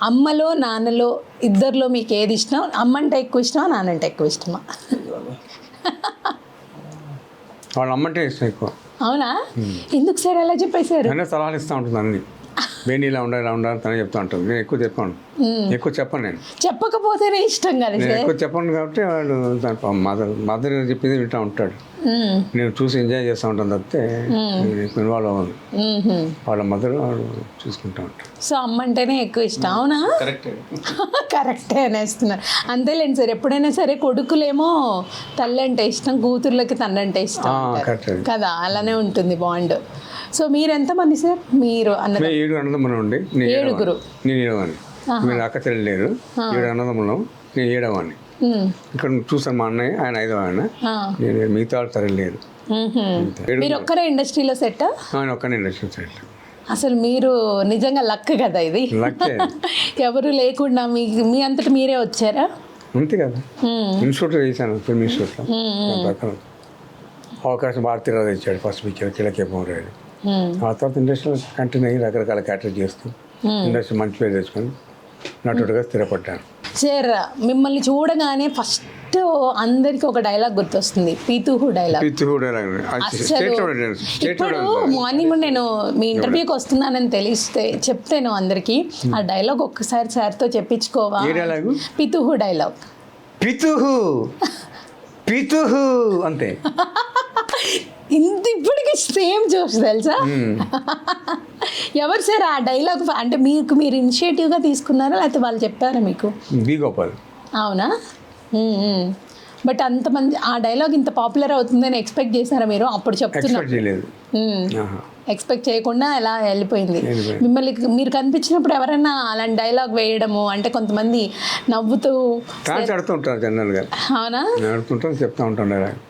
అమ్మలో నాన్నలో ఇద్దరిలో మీకు ఏది ఇష్టం? అమ్మ అంటే ఎక్కువ ఇష్టమా, నాన్న అంటే ఎక్కువ ఇష్టమా? వాళ్ళ అమ్మంటే ఇష్టం ఎక్కువ. అవునా? ఎందుకు సార్ అలా చెప్పేశారు? అన్నీ సలహాలు ఇస్తూ ఉంటుంది అన్ని. బేని ఇలా ఉండాలి ఇలా ఉండాలి తనే చెప్తూ ఉంటుంది. నేను ఎక్కువ చెప్పాను, ఎక్కువ చెప్పను. నేను చెప్పకపోతేనే ఇష్టం కదా నేను సార్. ఎక్కువ చెప్పను కాబట్టి వాడు మదర్ చెప్పింది వింటూ ఉంటాడు. నేను చూసి ఎంజాయ్ చేస్తూ ఉంటాను తప్పితే నేను ఎక్కువ ఇన్వాల్వ్ అవ్వను. వాళ్ళ మదర్ వాడు చూసుకుంటూ ఉంటాను. సో అమ్మ అంటేనే ఎక్కువ ఇష్టం. అవునా? కరెక్టే అనేస్తున్నారు. అంతేలేండి సార్, ఎప్పుడైనా సరే కొడుకులేమో తల్లి అంటే ఇష్టం, కూతుర్లకి తండ్రి అంటే ఇష్టం అంటారు. కరెక్ట్ కదా, అలానే ఉంటుంది బాండ్. సో మీరు ఎంతమంది సార్? మీరు అన్నది 7 అన్నదమ్ములు ఉండి ఏడుగురు. నేను 7వాడిని. మీరు అక్క చెల్లి లేరు. 7 అన్నదమ్ములు, నేను 7వాడిని. ఇక్కడ చూసాను మా అన్నయ్య, ఆయన 5వ ఆయన. నేను మిగతా వాళ్ళు సరే లేరు. మీరు ఒక్కరే ఇండస్ట్రీలో సెట్? ఆయన ఒక్కనే ఇండస్ట్రీ సైడ్. అసలు మీరు నిజంగా లక్ కదా ఇది. లక్కే. ఎవరు లేకుండా మీ అంతటి మీరే వచ్చారా? అంతే కదా. ఇన్స్టిట్యూట్లో చేశాను, ఫిల్మ్ ఇన్స్టిట్యూట్లో. అవకాశం భారతీరావు ఇచ్చాడు ఫస్ట్ పిక్చర్ కిలకేపూరాడు. ఆ తర్వాత ఇండస్ట్రీలో కంటిన్యూ అయ్యి రకరకాల క్యారెక్టర్ చేస్తూ ఇండస్ట్రీ మంచి పేరు తెచ్చుకొని నటుడుగా స్థిరపడ్డాను. సార్ మిమ్మల్ని చూడగానే ఫస్ట్ అందరికి ఒక డైలాగ్ గుర్తొస్తుంది, పీతుహు డైలాగ్. ఇప్పుడు మార్నింగ్ నేను మీ ఇంటర్వ్యూకి వస్తున్నానని తెలిస్తే చెప్తాను అందరికి, ఆ డైలాగ్ ఒక్కసారి సార్తో చెప్పించుకోవా? పితుహు డైలాగ్. పితుహు పితుహు అంతే. ఇంత ఇప్పటికి సేమ్ జోష్ తెలుసా? ఎవరు సార్ ఆ డైలాగ్? అంటే మీరు ఇనిషియేటివ్గా తీసుకున్నారా లేకపోతే వాళ్ళు చెప్పారా మీకు? బి గోపాల్. అవునా? బట్ అంతమంది ఆ డైలాగ్ ఇంత పాపులర్ అవుతుందని ఎక్స్పెక్ట్ చేశారా మీరు? అప్పుడు చెప్తున్నారు ఎక్స్పెక్ట్ చేయకుండా ఎలా వెళ్ళిపోయింది. మిమ్మల్ని మీరు కనిపించినప్పుడు ఎవరైనా అలాంటి డైలాగ్ వేయడము అంటే కొంతమంది నవ్వుతూ ఆడుతుంటారు జనరల్గా. అవునా? ఆడుతుంటారు, చెప్తా ఉంటాను.